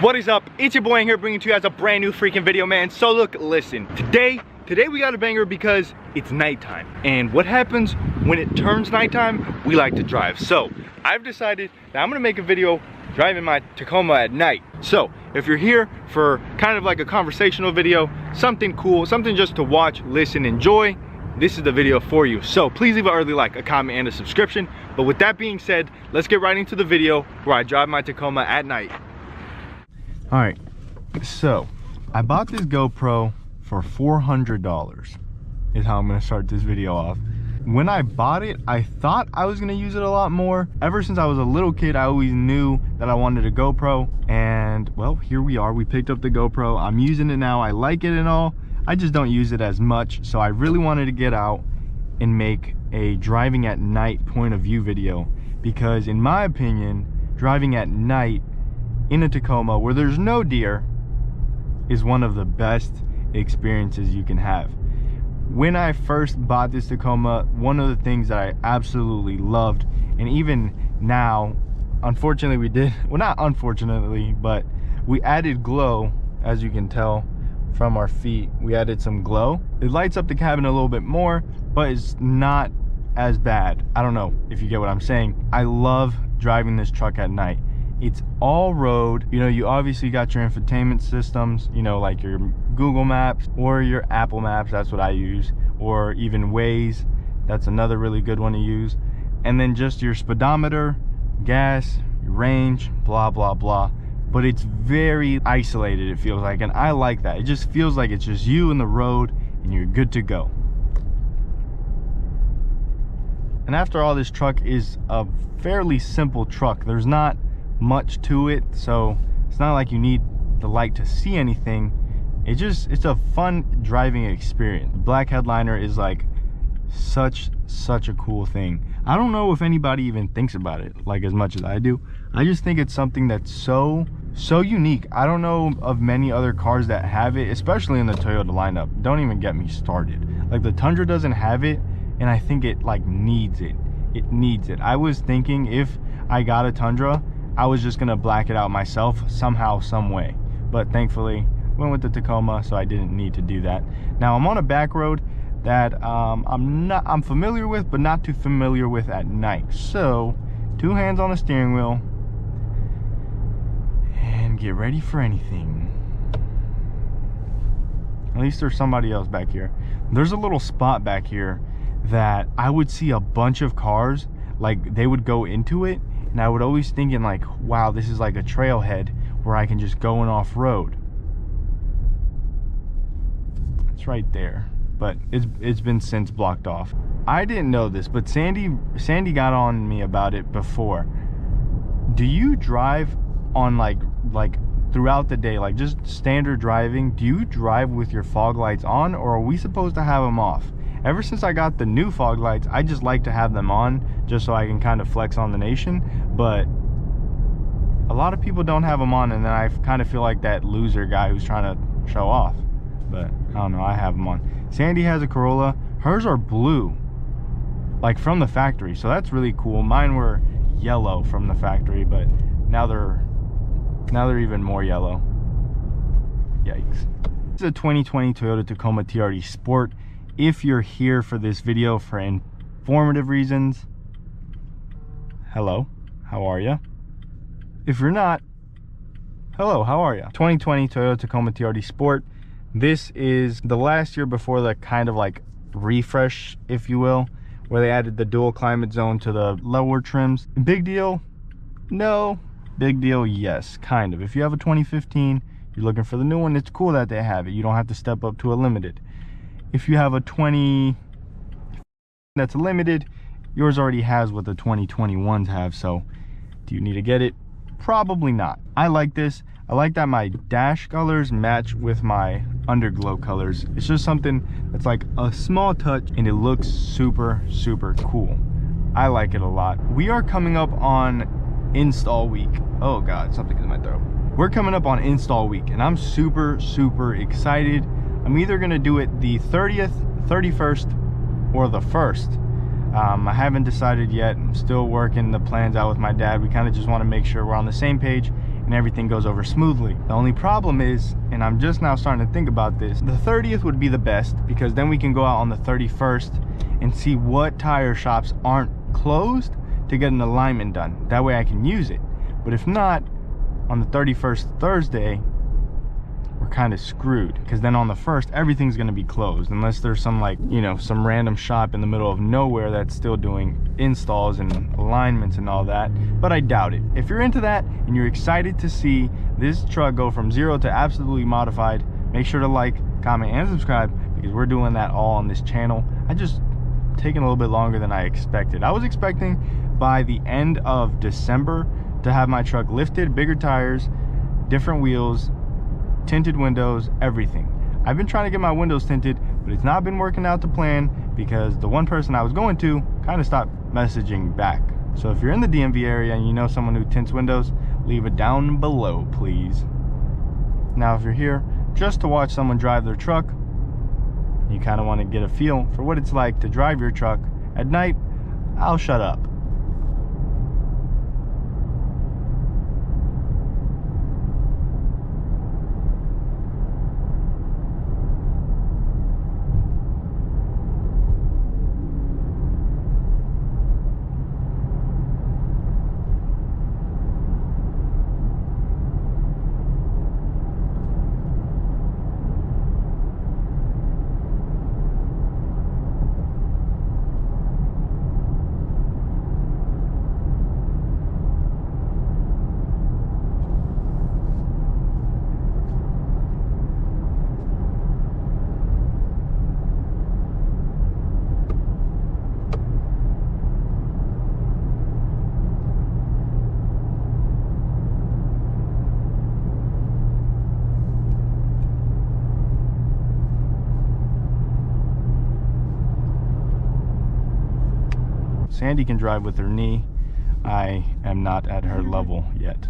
What is up? It's your boy Aing here, bringing to you guys a brand new freaking video, man. So look, listen, today we got a banger because it's nighttime, and what happens when it turns nighttime? We like to drive. So I've decided that I'm gonna make a video driving my Tacoma at night. So if you're here for kind of like a conversational video, something cool, something just to watch, listen, enjoy, this is the video for you. So please leave an early like, a comment, and a subscription. But with that being said, let's get right into the video where I drive my Tacoma at night. All right, so I bought this GoPro for $400 is how I'm gonna start this video off. When I bought it, I thought I was gonna use it a lot more. Ever since I was a little kid, I always knew that I wanted a GoPro, and well, here we are. We picked up the GoPro. I'm using it now. I like it and all. I just don't use it as much, so I really wanted to get out and make a driving at night point of view video, because in my opinion, driving at night in a Tacoma where there's no deer is one of the best experiences you can have. When I first bought this Tacoma, one of the things that I absolutely loved, and even now, unfortunately we did, well not unfortunately, but we added glow, as you can tell from our feet, we added some glow. It lights up the cabin a little bit more, but it's not as bad. I don't know if you get what I'm saying. I love driving this truck at night. It's all road. You know, you obviously got your infotainment systems, you know, like your Google Maps or your Apple Maps, that's what I use, or even Waze, that's another really good one to use. And then just your speedometer, gas, your range, blah, blah, blah. But it's very isolated, it feels like, and I like that. It just feels like it's just you and the road and you're good to go. And after all, this truck is a fairly simple truck. There's not much to it, so it's not like you need the light to see anything. It's a fun driving experience. The black headliner is like such a cool thing. I don't know if anybody even thinks about it like as much as I do. I just think it's something that's so unique. I don't know of many other cars that have it, especially in the Toyota lineup. Don't even get me started. Like the Tundra doesn't have it, and I think it like needs it. It needs it. I was thinking if I got a Tundra, I was just gonna black it out myself somehow, some way. But thankfully, went with the Tacoma, so I didn't need to do that. Now I'm on a back road that I'm familiar with, but not too familiar with at night. So, 2 hands on the steering wheel, and get ready for anything. At least there's somebody else back here. There's a little spot back here that I would see a bunch of cars, like they would go into it, and I would always thinking like, wow, this is like a trailhead where I can just go and off-road. It's right there, but it's been since blocked off. I didn't know this, but Sandy got on me about it before. Do you drive on like throughout the day, like just standard driving? Do you drive with your fog lights on, or are we supposed to have them off? Ever since I got the new fog lights, I just like to have them on just so I can kind of flex on the nation. But a lot of people don't have them on, and then I kind of feel like that loser guy who's trying to show off. But I don't know, I have them on. Sandy has a Corolla. Hers are blue, like from the factory, so that's really cool. Mine were yellow from the factory, but now they're even more yellow. Yikes. This is a 2020 Toyota Tacoma TRD Sport. If you're here for this video for informative reasons, hello, how are ya? If you're not, hello, how are ya? 2020 Toyota Tacoma TRD Sport. This is the last year before the kind of like refresh, if you will, where they added the dual climate zone to the lower trims. Big deal? No. Big deal? Yes, kind of. If you have a 2015, you're looking for the new one, it's cool that they have it. You don't have to step up to a limited. If you have a 20 that's limited, yours already has what the 2021s have, so do you need to get it? Probably not. I like this. I like that my dash colors match with my underglow colors. It's just something that's like a small touch, and it looks super cool. I like it a lot. We are coming up on install week. Oh god, something in my throat. We're coming up on install week, and I'm super excited. I'm either gonna do it the 30th, 31st, or the 1st. I haven't decided yet. I'm still working the plans out with my dad. We kind of just want to make sure we're on the same page and everything goes over smoothly. The only problem is, and I'm just now starting to think about this, the 30th would be the best, because then we can go out on the 31st and see what tire shops aren't closed to get an alignment done. That way I can use it. But if not, on the 31st, Thursday, we're kind of screwed, because then on the 1st everything's going to be closed unless there's some, like, you know, some random shop in the middle of nowhere that's still doing installs and alignments and all that, but I doubt it. If you're into that and you're excited to see this truck go from 0 to absolutely modified, make sure to like, comment, and subscribe, because we're doing that all on this channel. I just taking a little bit longer than I expected. I was expecting by the end of December to have my truck lifted, bigger tires, different wheels, tinted windows, everything. I've been trying to get my windows tinted, but it's not been working out to plan because the one person I was going to kind of stopped messaging back. So if you're in the DMV area and you know someone who tints windows, leave it down below, please. Now if you're here just to watch someone drive their truck, you kind of want to get a feel for what it's like to drive your truck at night, I'll shut up. Sandy can drive with her knee. I am not at her level yet.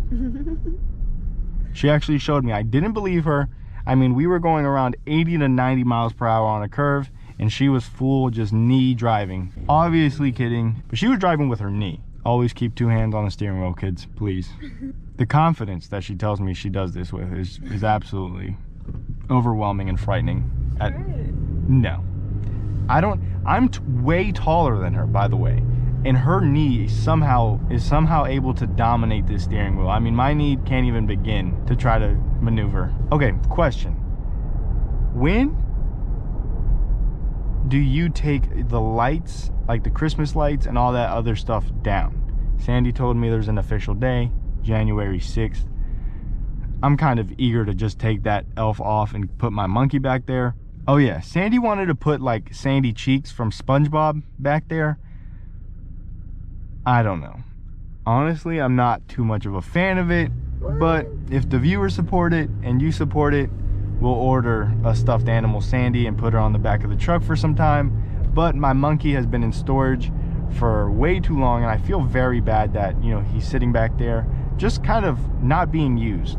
She actually showed me. I didn't believe her. I mean, we were going around 80 to 90 miles per hour on a curve, and she was full just knee driving. Obviously kidding, but she was driving with her knee. Always keep 2 hands on the steering wheel, kids, please. The confidence that she tells me she does this with is absolutely overwhelming and frightening. No. I'm way taller than her, by the way, and her knee is somehow able to dominate this steering wheel. I mean, my knee can't even begin to try to maneuver. Okay, question. When do you take the lights, like the Christmas lights and all that other stuff, down? Sandy told me there's an official day, January 6th. I'm kind of eager to just take that elf off and put my monkey back there. Oh yeah, Sandy wanted to put like Sandy Cheeks from SpongeBob back there. I don't know. Honestly, I'm not too much of a fan of it, but if the viewers support it and you support it, we'll order a stuffed animal Sandy and put her on the back of the truck for some time. But my monkey has been in storage for way too long, and I feel very bad that, you know, he's sitting back there just kind of not being used.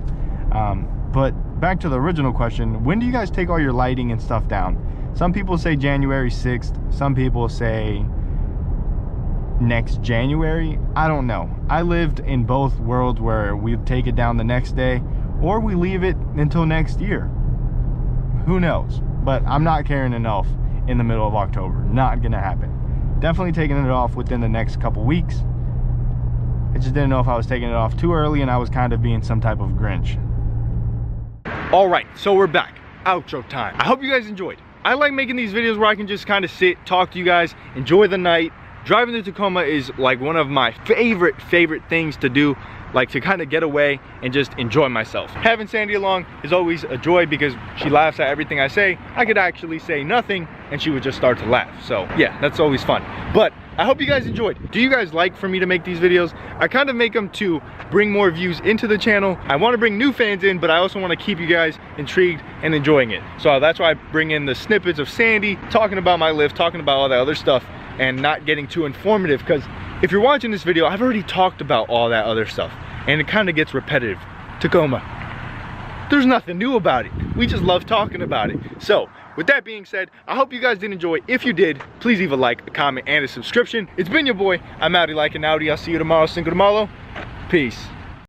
But back to the original question, when do you guys take all your lighting and stuff down? Some people say January 6th, some people say next January. I don't know. I lived in both worlds where we take it down the next day or we leave it until next year. Who knows? But I'm not carrying an elf in the middle of October. Not gonna happen. Definitely taking it off within the next couple weeks. I just didn't know if I was taking it off too early and I was kind of being some type of Grinch. All right, so we're back. Outro time. I hope you guys enjoyed. I like making these videos where I can just kind of sit, talk to you guys, enjoy the night. Driving the Tacoma is like one of my favorite things to do, like to kind of get away and just enjoy myself. Having Sandy along is always a joy because she laughs at everything I say. I could actually say nothing and she would just start to laugh. So yeah, that's always fun. But I hope you guys enjoyed. Do you guys like for me to make these videos? I kind of make them to bring more views into the channel. I want to bring new fans in, but I also want to keep you guys intrigued and enjoying it. So that's why I bring in the snippets of Sandy, talking about my lift, talking about all that other stuff, and not getting too informative, because if you're watching this video, I've already talked about all that other stuff and it kind of gets repetitive. Tacoma, there's nothing new about it. We just love talking about it. So with that being said, I hope you guys did enjoy. If you did, please leave a like, a comment, and a subscription. It's been your boy. I'm Outy like an Audi. I'll see you tomorrow. Cinco de Malo. Peace.